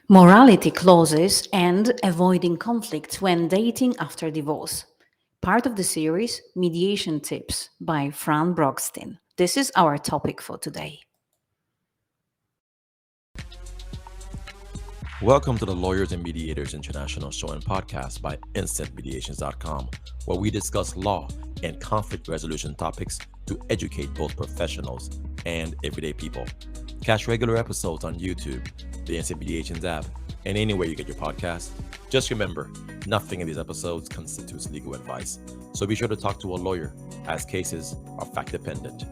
Morality clauses and avoiding conflicts when dating after divorce. Part of the series Mediation Tips by Fran Brochstein. This is our topic for today. Welcome to the Lawyers and Mediators International Show and Podcast by instantmediations.com, where we discuss law and conflict resolution topics to educate both professionals and everyday people. Catch regular episodes on YouTube, the Instant Mediations app, and anywhere you get your podcasts. Just remember, nothing in these episodes constitutes legal advice, so be sure to talk to a lawyer, as cases are fact dependent.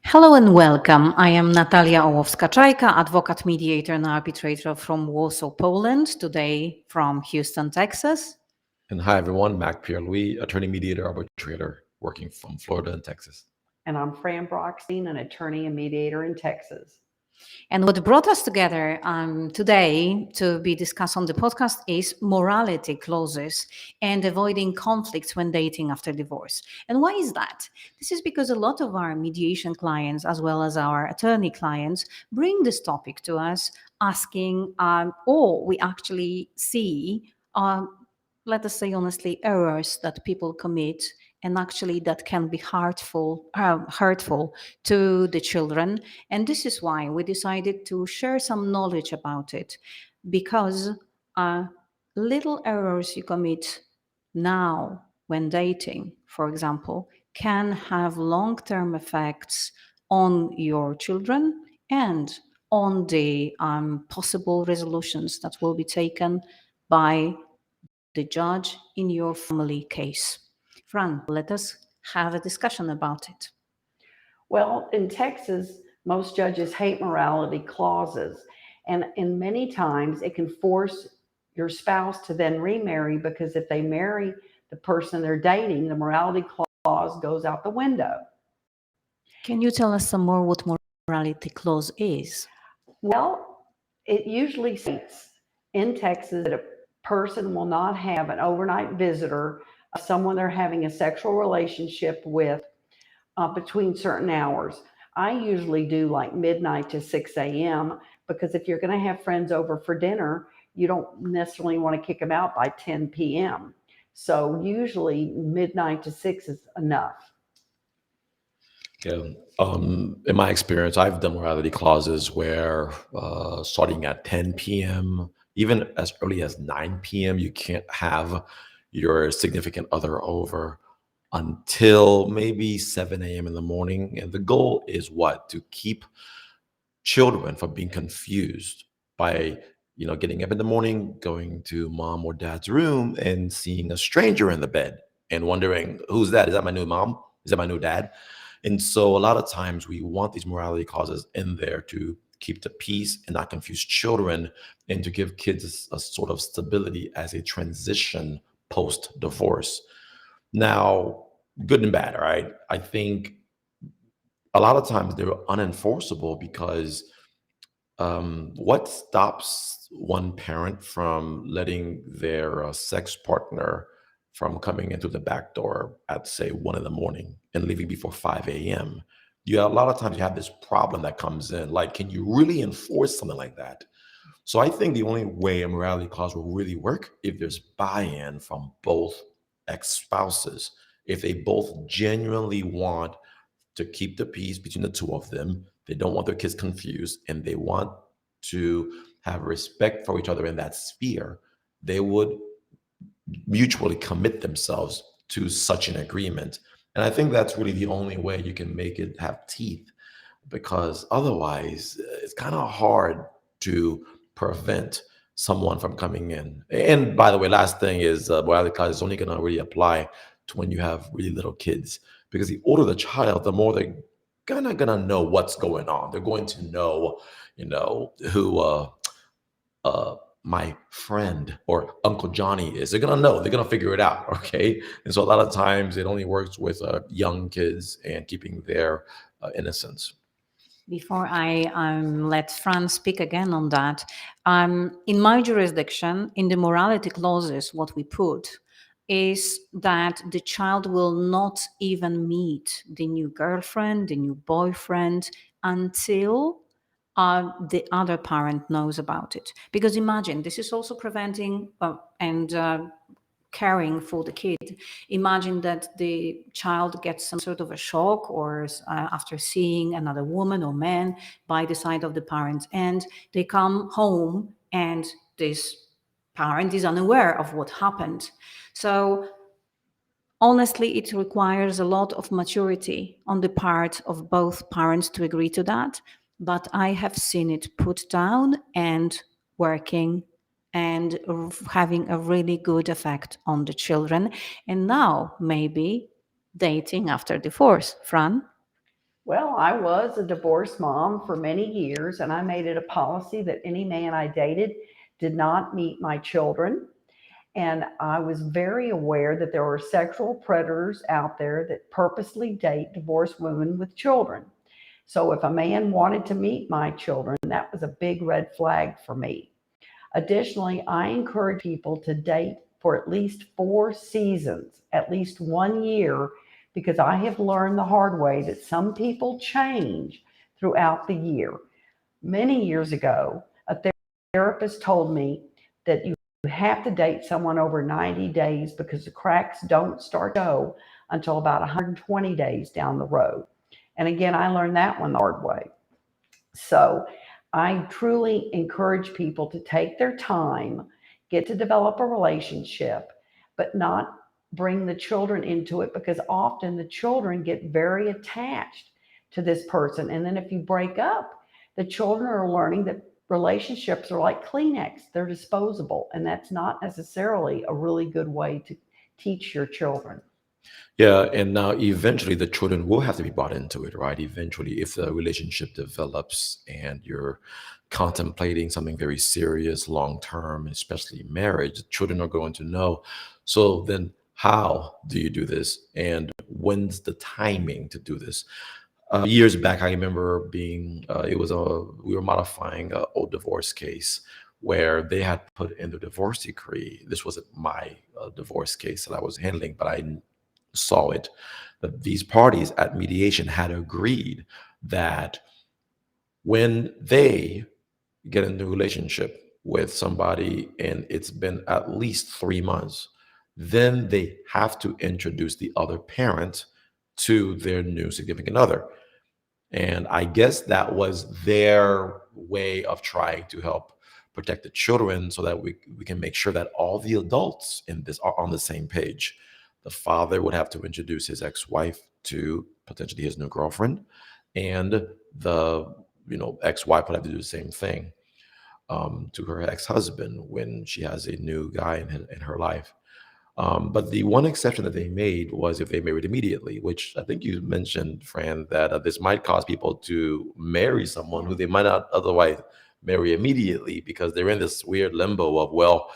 Hello and welcome. I am Natalia Ołowska-Czajka, advocate, mediator, and arbitrator from Warsaw, Poland, today from Houston, Texas. And hi, everyone. Mac Louis, attorney, mediator, arbitrator, working from Florida and Texas. And I'm Fran Brochstein, an attorney and mediator in Texas. And what brought us together today to be discussed on the podcast is morality clauses and avoiding conflicts when dating after divorce. And why is that? This is because a lot of our mediation clients, as well as our attorney clients, bring this topic to us asking, or we actually see, let us say honestly, errors that people commit and actually that can be hurtful to the children. And this is why we decided to share some knowledge about it, because little errors you commit now when dating, for example, can have long-term effects on your children and on the possible resolutions that will be taken by the judge in your family case. Fran, let us have a discussion about it. Well, in Texas, most judges hate morality clauses. And many times it can force your spouse to then remarry, because if they marry the person they're dating, the morality clause goes out the window. Can you tell us some more what morality clause is? Well, it usually states in Texas that a person will not have an overnight visitor of someone they're having a sexual relationship with between certain hours. I usually do like midnight to 6 a.m. because if you're going to have friends over for dinner, you don't necessarily want to kick them out by 10 p.m. So usually midnight to 6 is enough. Yeah. In my experience, I've done morality clauses where starting at 10 p.m., even as early as 9 p.m., you can't have your significant other over until maybe 7 a.m. in the morning. And the goal is what? To keep children from being confused by, getting up in the morning, going to mom or dad's room and seeing a stranger in the bed and wondering, who's that? Is that my new mom? Is that my new dad? And so a lot of times we want these morality clauses in there to keep the peace and not confuse children and to give kids a sort of stability as a transition post-divorce. Now, good and bad, right? I think a lot of times they're unenforceable because what stops one parent from letting their sex partner from coming into the back door at, say, 1 in the morning and leaving before 5 a.m.? A lot of times you have this problem that comes in, like, can you really enforce something like that? So I think the only way a morality clause will really work if there's buy-in from both ex-spouses. If they both genuinely want to keep the peace between the two of them, they don't want their kids confused, and they want to have respect for each other in that sphere, they would mutually commit themselves to such an agreement. And I think that's really the only way you can make it have teeth, because otherwise it's kind of hard to prevent someone from coming in. And by the way, last thing is morality clause is only going to really apply to when you have really little kids, because the older the child, the more they're gonna know what's going on. They're going to know, who my friend or Uncle Johnny is. They're gonna know. They're gonna figure it out. Okay, and so a lot of times it only works with young kids and keeping their innocence. Before I let Fran speak again on that, in my jurisdiction, in the morality clauses, what we put is that the child will not even meet the new girlfriend, the new boyfriend, until the other parent knows about it. Because imagine, this is also preventing and caring for the kid. Imagine that the child gets some sort of a shock or after seeing another woman or man by the side of the parents, and they come home and this parent is unaware of what happened. So honestly, it requires a lot of maturity on the part of both parents to agree to that. But I have seen it put down and working and having a really good effect on the children. And now maybe dating after divorce. Fran? Well, I was a divorced mom for many years, and I made it a policy that any man I dated did not meet my children. And I was very aware that there were sexual predators out there that purposely date divorced women with children. So if a man wanted to meet my children, that was a big red flag for me. Additionally, I encourage people to date for at least 4 seasons, at least 1 year, because I have learned the hard way that some people change throughout the year. Many years ago, a therapist told me that you have to date someone over 90 days because the cracks don't start to show until about 120 days down the road. And again, I learned that one the hard way. So I truly encourage people to take their time, get to develop a relationship, but not bring the children into it, because often the children get very attached to this person. And then if you break up, the children are learning that relationships are like Kleenex, they're disposable. And that's not necessarily a really good way to teach your children. Yeah, and now eventually the children will have to be brought into it, right? Eventually, if the relationship develops and you're contemplating something very serious, long term, especially marriage, the children are going to know. So then, how do you do this? And when's the timing to do this? Years back, I remember being, we were modifying an old divorce case where they had put in the divorce decree. This wasn't my divorce case that I was handling, but I saw it, that these parties at mediation had agreed that when they get into a relationship with somebody and it's been at least 3 months, then they have to introduce the other parent to their new significant other. And I guess that was their way of trying to help protect the children so that we can make sure that all the adults in this are on the same page. The father would have to introduce his ex-wife to potentially his new girlfriend, and the ex-wife would have to do the same thing to her ex-husband when she has a new guy in her life. But the one exception that they made was if they married immediately, which I think you mentioned, Fran, that this might cause people to marry someone who they might not otherwise marry immediately because they're in this weird limbo of, well,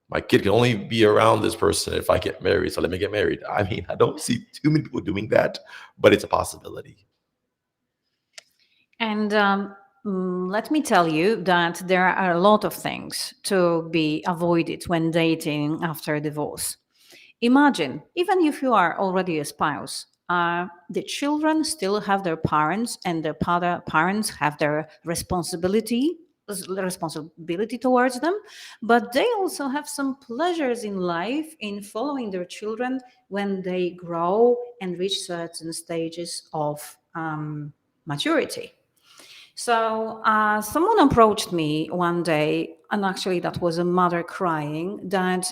my kid can only be around this person if I get married, so let me get married. I mean, I don't see too many people doing that, but it's a possibility. And let me tell you that there are a lot of things to be avoided when dating after divorce. Imagine, even if you are already a spouse, the children still have their parents, and their parents have their responsibility towards them, but they also have some pleasures in life in following their children when they grow and reach certain stages of maturity. So someone approached me one day, and actually that was a mother crying, that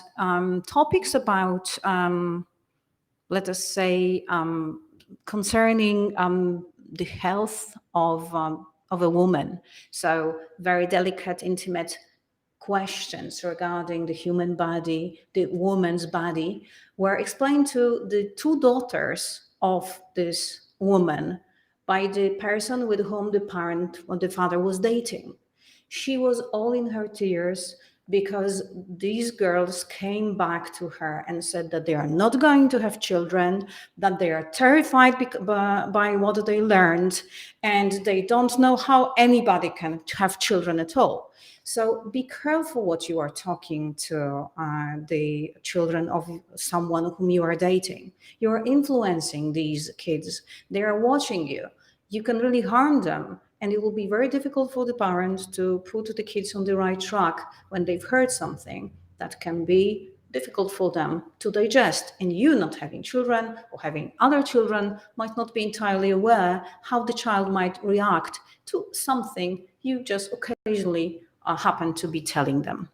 topics about, let us say, concerning the health of a woman, so very delicate, intimate questions regarding the human body, the woman's body, were explained to the two daughters of this woman by the person with whom the parent or the father was dating. She was all in her tears, because these girls came back to her and said that they are not going to have children, that they are terrified by what they learned, and they don't know how anybody can have children at all. So be careful what you are talking to the children of someone whom you are dating. You are influencing these kids. They are watching you. You can really harm them. And it will be very difficult for the parents to put the kids on the right track when they've heard something that can be difficult for them to digest. And you not having children or having other children might not be entirely aware how the child might react to something you just occasionally happen to be telling them.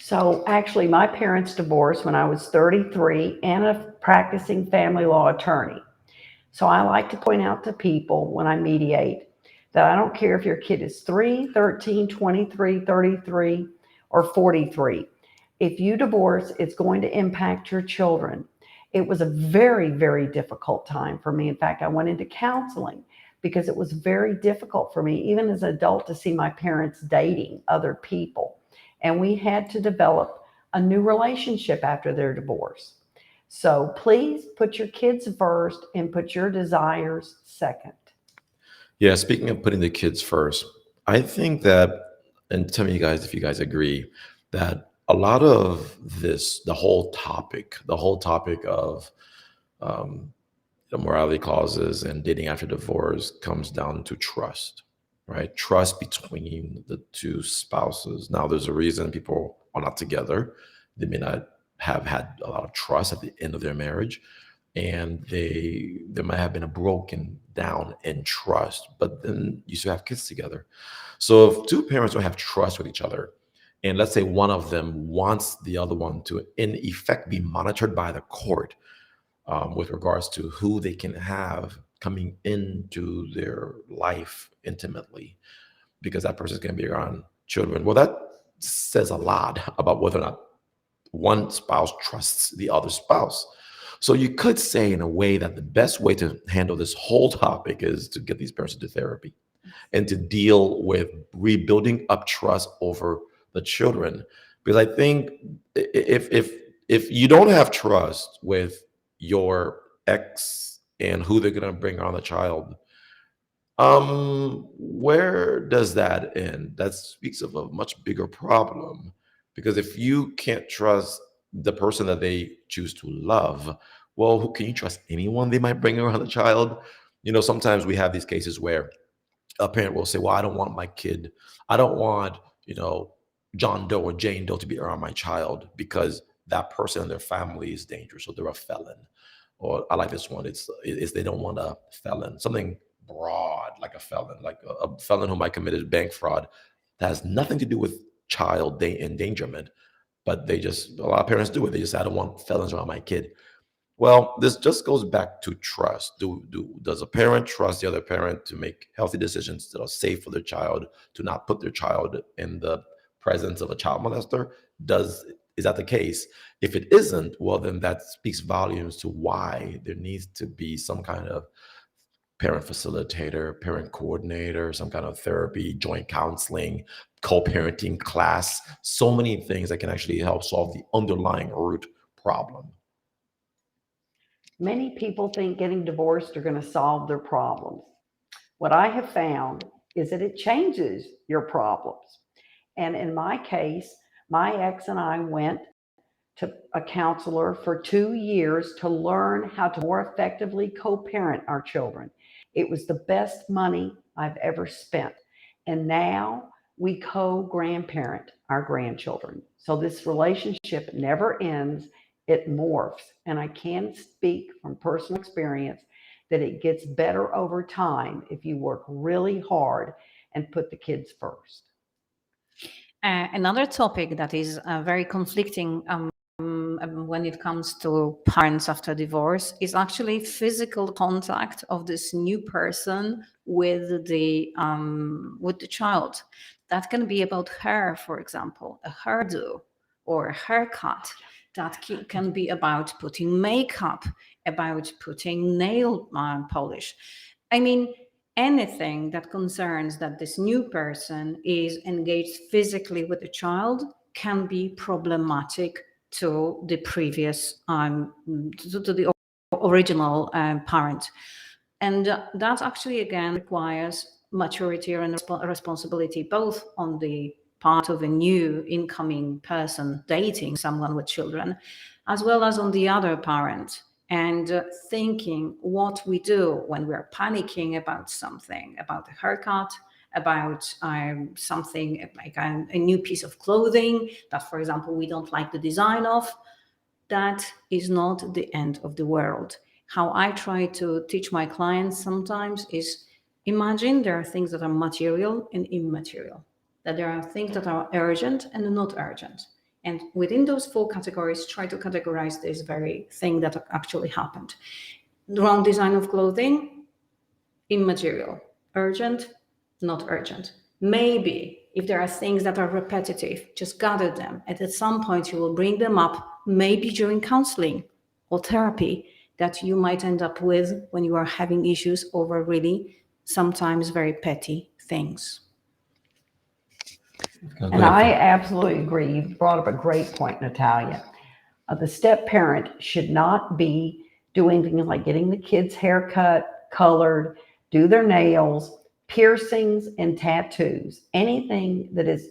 So actually, my parents divorced when I was 33 and a practicing family law attorney. So I like to point out to people when I mediate that I don't care if your kid is 3, 13, 23, 33, or 43. If you divorce, it's going to impact your children. It was a very, very difficult time for me. In fact, I went into counseling because it was very difficult for me, even as an adult, to see my parents dating other people. And we had to develop a new relationship after their divorce. So please put your kids first and put your desires second. Yeah, speaking of putting the kids first, I think that, and tell me you guys if you guys agree, that a lot of this, the whole topic of um, the morality clauses and dating after divorce comes down to trust, right? Trust between the two spouses. Now, there's a reason people are not together. They may not have had a lot of trust at the end of their marriage, and there might have been a broken down in trust, but then you still have kids together. So if two parents don't have trust with each other, and let's say one of them wants the other one to, in effect, be monitored by the court with regards to who they can have coming into their life intimately, because that person's going to be around children. Well, that says a lot about whether or not one spouse trusts the other spouse. So you could say, in a way, that the best way to handle this whole topic is to get these parents into therapy and to deal with rebuilding up trust over the children. Because I think if you don't have trust with your ex and who they're going to bring on the child, where does that end? That speaks of a much bigger problem. Because if you can't trust the person that they choose to love, well, who can you trust anyone they might bring around the child? You know, sometimes we have these cases where a parent will say, well, I don't want my kid, I don't want, you know, John Doe or Jane Doe to be around my child because that person and their family is dangerous, or they're a felon. Or I like this one, it's they don't want a felon, something broad like a felon, like a felon who might committed bank fraud. That has nothing to do with child endangerment, but a lot of parents do it. They just say, I don't want felons around my kid. Well, this just goes back to trust. Does a parent trust the other parent to make healthy decisions that are safe for their child, to not put their child in the presence of a child molester? Is that the case? If it isn't, well, then that speaks volumes to why there needs to be some kind of parent facilitator, parent coordinator, some kind of therapy, joint counseling, co-parenting class, so many things that can actually help solve the underlying root problem. Many people think getting divorced are going to solve their problems. What I have found is that it changes your problems. And in my case, my ex and I went to a counselor for 2 years to learn how to more effectively co-parent our children. It was the best money I've ever spent. And now we co-grandparent our grandchildren. So this relationship never ends, it morphs. And I can speak from personal experience that it gets better over time if you work really hard and put the kids first. Another topic that is very conflicting when it comes to parents after divorce is actually physical contact of this new person with the child. That can be about hair, for example, a hairdo or a haircut. That can be about putting makeup, about putting nail polish. I mean, anything that concerns that this new person is engaged physically with the child can be problematic to the previous to the original parent. And that actually again requires maturity and responsibility both on the part of a new incoming person dating someone with children, as well as on the other parent, and thinking what we do when we're panicking about something, about a haircut, about something like a new piece of clothing that, for example, we don't like the design of. That is not the end of the world. How I try to teach my clients sometimes is, imagine there are things that are material and immaterial, that there are things that are urgent and not urgent. And within those four categories, try to categorize this very thing that actually happened. The wrong design of clothing, immaterial. Urgent, not urgent. Maybe if there are things that are repetitive, just gather them. And at some point, you will bring them up, maybe during counseling or therapy, that you might end up with when you are having issues over really sometimes very petty things. And I absolutely agree. You brought up a great point, Natalia. The step parent should not be doing things like getting the kids' hair cut, colored, do their nails, piercings, and tattoos. Anything that is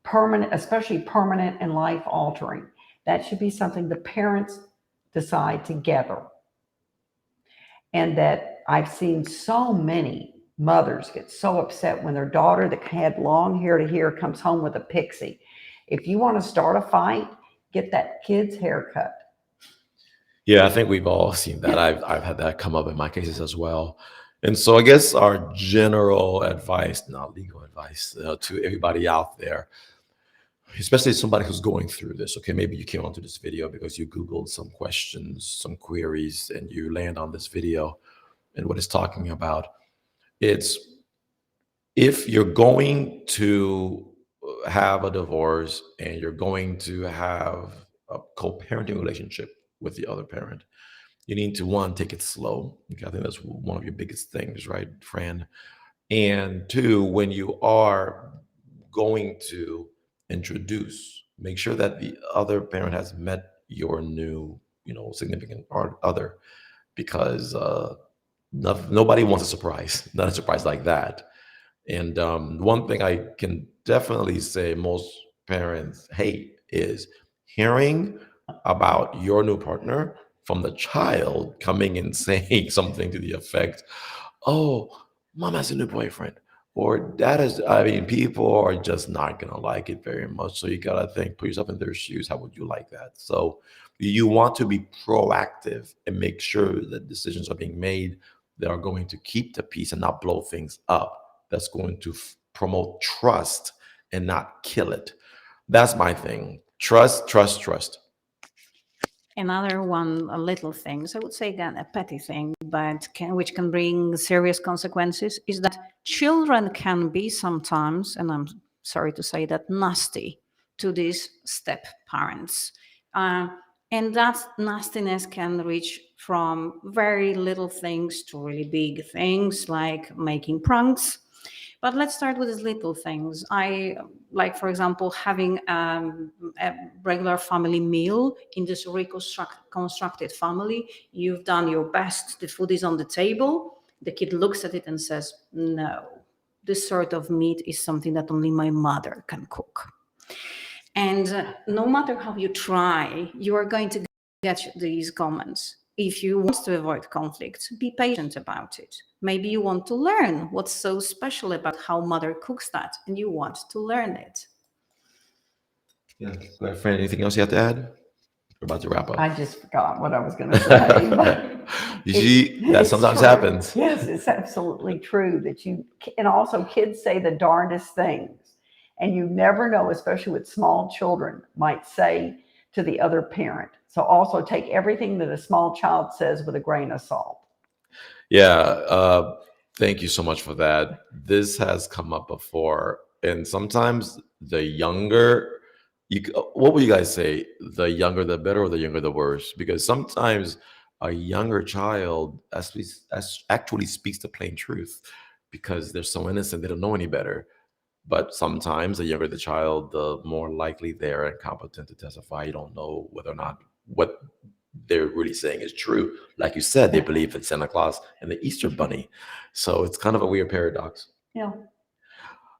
permanent, especially permanent and life altering, that should be something the parents decide together. And that I've seen so many mothers get so upset when their daughter that had long hair to here comes home with a pixie. If you want to start a fight, get that kid's haircut. Yeah, I think we've all seen that. I've had that come up in my cases as well. And so I guess our general advice, not legal advice, to everybody out there, especially somebody who's going through this. Okay, maybe you came onto this video because you Googled some questions, some queries, and you land on this video and what it's talking about. It's if you're going to have a divorce and you're going to have a co-parenting relationship with the other parent, you need to, one, take it slow. Okay, I think that's one of your biggest things, right, Fran? And two, when you are going to introduce, make sure that the other parent has met your new, significant other, because nobody wants a surprise, not a surprise like that. And one thing I can definitely say most parents hate is hearing about your new partner from the child coming and saying something to the effect, "Oh, mom has a new boyfriend," or "dad is," I mean, people are just not going to like it very much. So you got to think, put yourself in their shoes. How would you like that? So you want to be proactive and make sure that decisions are being made that are going to keep the peace and not blow things up. That's going to promote trust and not kill it. That's my thing. Trust, trust, trust. Another one, a little things, I would say again, a petty thing, but which can bring serious consequences, is that children can be sometimes, and I'm sorry to say that, nasty to these step parents. And that nastiness can reach from very little things to really big things like making pranks. But let's start with these little things. I like, for example, having a regular family meal in this reconstructed family. You've done your best. The food is on the table. The kid looks at it and says, "No, this sort of meat is something that only my mother can cook." And no matter how you try, you are going to get these comments. If you want to avoid conflict, be patient about it. Maybe you want to learn what's so special about how mother cooks that, and you want to learn it. Yeah. Go ahead, Fran. Anything else you have to add? We're about to wrap up. I just forgot what I was going to say. You see, that sometimes true. happens. Yes, it's absolutely true and also kids say the darndest things. And you never know, especially with small children, might say to the other parent. So also take everything that a small child says with a grain of salt. Yeah. Thank you so much for that. This has come up before. And sometimes the younger, what would you guys say? The younger, the better, or the younger, the worse? Because sometimes a younger child actually speaks the plain truth because they're so innocent, they don't know any better. But sometimes the younger the child, the more likely they're incompetent to testify. You don't know whether or not what they're really saying is true. Like you said, they believe in Santa Claus and the Easter Bunny. So it's kind of a weird paradox. Yeah.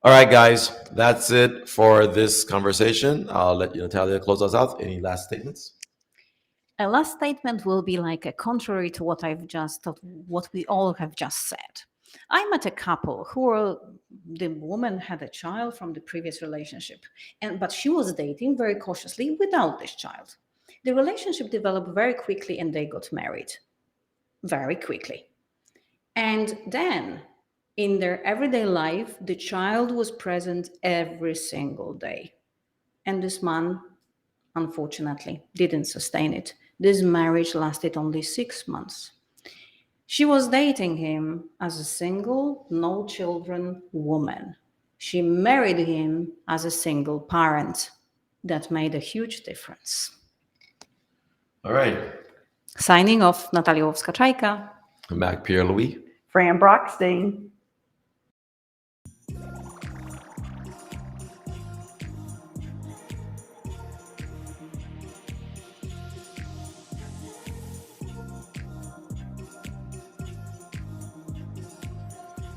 All right, guys, that's it for this conversation. I'll let you, Natalia, close us out. Any last statements? A last statement will be like a contrary to what what we all have just said. I met a couple the woman had a child from the previous relationship, but she was dating very cautiously without this child. The relationship developed very quickly and they got married very quickly. And then in their everyday life, the child was present every single day. And this man, unfortunately, didn't sustain it. This marriage lasted only 6 months. She was dating him as a single, no children woman. She married him as a single parent. That made a huge difference. All right. Signing off, Natalia Łowska-Czajka. Mac Pierre-Louis. Fran Brochstein.